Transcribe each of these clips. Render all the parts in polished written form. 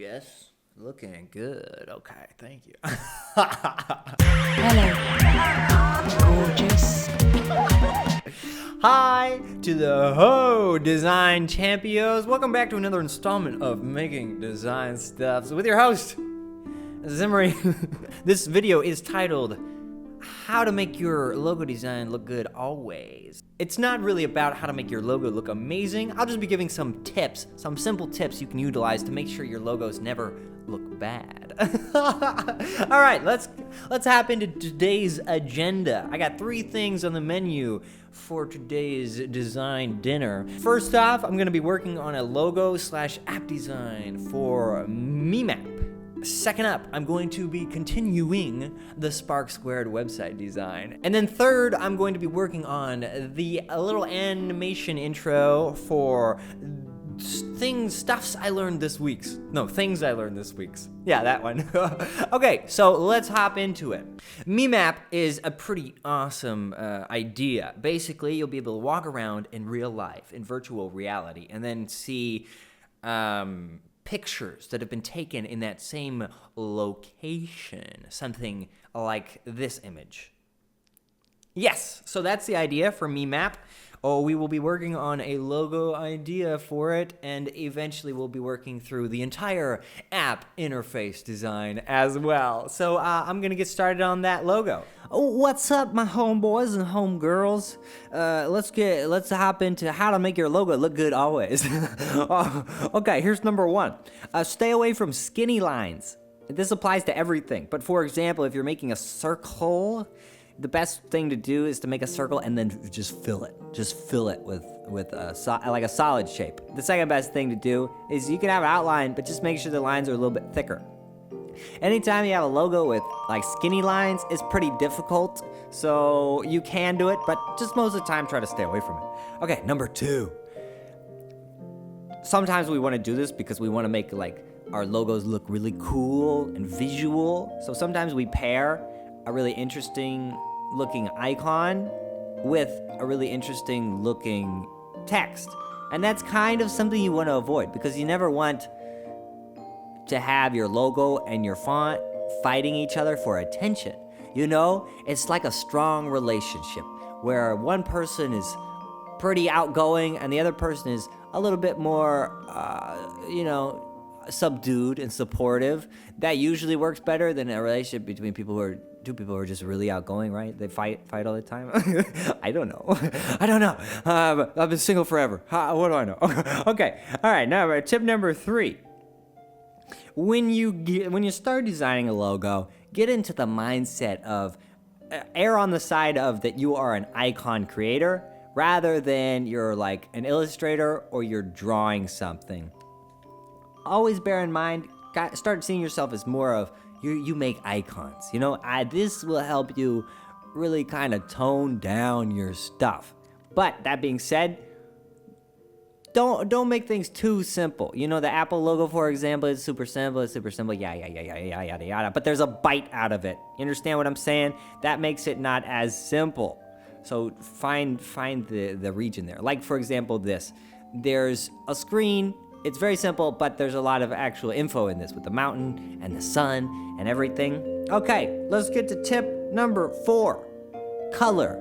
Yes, looking good. Okay, thank you. Hello, gorgeous. Hi to the Ho Design Champions. Welcome back to another installment of Making Design Stuffs with your host, Zimri. This video is titled How to Make Your Logo Design Look Good Always. It's not really about how to make your logo look amazing. I'll just be giving some tips, some simple tips you can utilize to make sure your logos never look bad. All right, let's hop into today's agenda. I got 3 things on the menu for today's design dinner. First off, I'm gonna be working on a logo/app design for MeMap. Second up, I'm going to be continuing the Spark Squared website design. And then third, I'm going to be working on the little animation intro for things I learned this week. Yeah, that one. Okay, so let's hop into it. MeMap is a pretty awesome idea. Basically, you'll be able to walk around in real life, in virtual reality, and then see pictures that have been taken in that same location. Something like this image. Yes, so that's the idea for MeMap. We will be working on a logo idea for it, and eventually we'll be working through the entire app interface design as well. So I'm gonna get started on that logo. What's up, my homeboys and homegirls? Let's hop into how to make your logo look good always. Okay, here's number 1. Stay away from skinny lines. This applies to everything, but for example, if you're making a circle, the best thing to do is to make a circle and then just fill it. Just fill it with like a solid shape. The second best thing to do is you can have an outline, but just make sure the lines are a little bit thicker. Anytime you have a logo with like skinny lines, it's pretty difficult. So you can do it, but just most of the time try to stay away from it. Okay, number 2. Sometimes we want to do this because we want to make like our logos look really cool and visual. So sometimes we pair a really interesting looking icon with a really interesting looking text. And that's kind of something you want to avoid because you never want to have your logo and your font fighting each other for attention. You know, it's like a strong relationship where one person is pretty outgoing and the other person is a little bit more, subdued and supportive. That usually works better than a relationship between two people who are just really outgoing, right? They fight all the time. I don't know. I've been single forever. What do I know? Okay. All right. Now, tip number 3. When you start designing a logo, get into the mindset of err on the side of that you are an icon creator rather than you're like an illustrator or you're drawing something. Always bear in mind, start seeing yourself as more of you make icons. You know, this will help you really kind of tone down your stuff. But that being said, don't make things too simple. You know, the Apple logo, for example, is super simple. Yada. But there's a bite out of it. You understand what I'm saying? That makes it not as simple. So find the region there. Like, for example, this. There's a screen. It's very simple, but there's a lot of actual info in this with the mountain and the sun and everything. Okay, let's get to tip number 4. Color.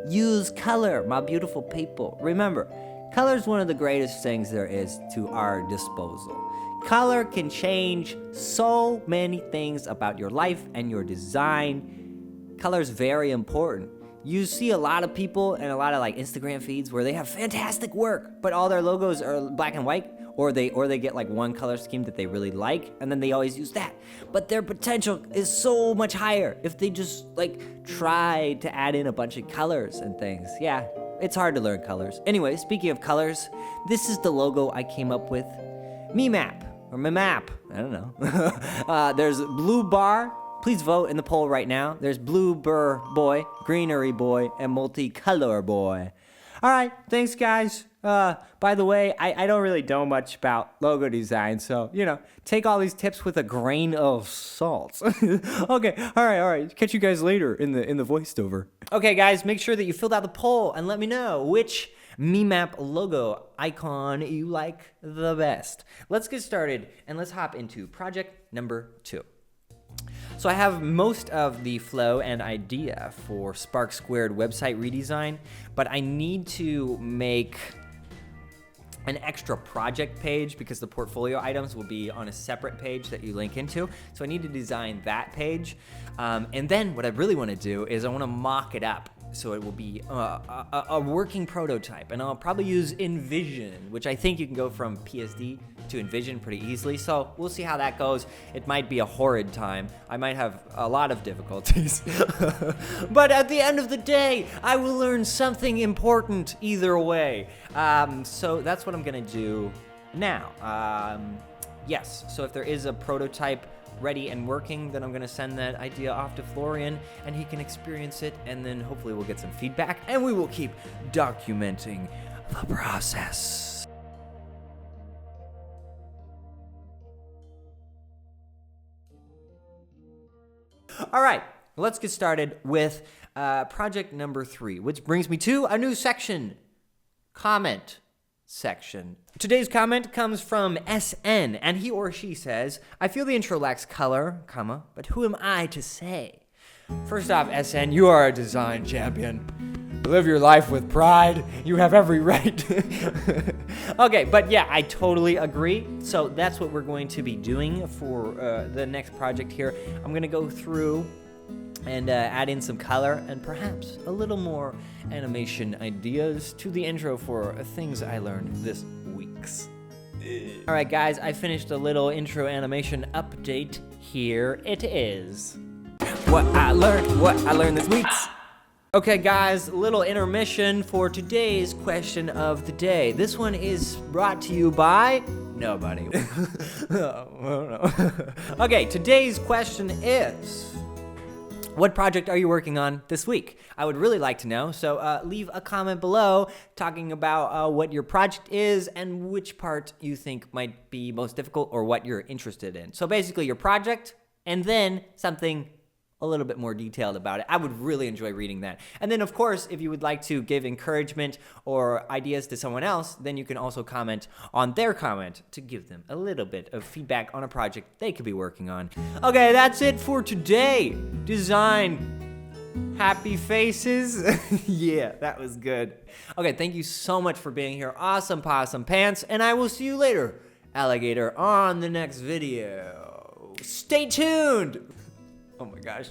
Use color, my beautiful people. Remember, color is one of the greatest things there is to our disposal. Color can change so many things about your life and your design. Color is very important. You see a lot of people and a lot of like Instagram feeds where they have fantastic work, but all their logos are black and white, or they get like one color scheme that they really like, and then they always use that. But their potential is so much higher if they just like try to add in a bunch of colors and things. Yeah, it's hard to learn colors. Anyway, speaking of colors, this is the logo I came up with. MeMap, or MeMap, I don't know. There's blue bar. Please vote in the poll right now. There's blue burr boy, greenery boy, and multicolor boy. All right, thanks guys. By the way, I don't really know much about logo design, so, take all these tips with a grain of salt. Okay, all right. Catch you guys later in the voiceover. Okay, guys, make sure that you filled out the poll and let me know which map logo icon you like the best. Let's get started and let's hop into project number 2. So I have most of the flow and idea for Spark Squared website redesign, but I need to make an extra project page because the portfolio items will be on a separate page that you link into. So I need to design that page. And then what I really want to do is I want to mock it up. So it will be a working prototype, and I'll probably use Envision, which I think you can go from PSD to Envision pretty easily. So we'll see how that goes. It might be a horrid time. I might have a lot of difficulties. But at the end of the day, I will learn something important either way. So that's what I'm gonna do now. Yes, so if there is a prototype ready and working, then I'm gonna send that idea off to Florian and he can experience it, and then hopefully we'll get some feedback and we will keep documenting the process. All right, let's get started with project number 3, which brings me to a new section, comment section. Today's comment comes from SN, and he or she says, I feel the intro lacks color, comma, but who am I to say? First off, SN, you are a design champion. Live your life with pride. You have every right. Okay, but yeah, I totally agree. So that's what we're going to be doing for the next project here. I'm going to go through and add in some color and perhaps a little more animation ideas to the intro for things I learned this week's. All right, guys, I finished a little intro animation update. Here it is. What I learned this week's. Okay, guys, little intermission for today's question of the day. This one is brought to you by nobody. Okay, today's question is, what project are you working on this week? I would really like to know, so leave a comment below talking about what your project is and which part you think might be most difficult or what you're interested in. So basically your project and then something a little bit more detailed about it. I would really enjoy reading that. And then, of course, if you would like to give encouragement or ideas to someone else, then you can also comment on their comment to give them a little bit of feedback on a project they could be working on. Okay, that's it for today. Design happy faces. Yeah, that was good. Okay, thank you so much for being here. Awesome possum pants, and I will see you later, alligator, on the next video. Stay tuned. Oh my gosh.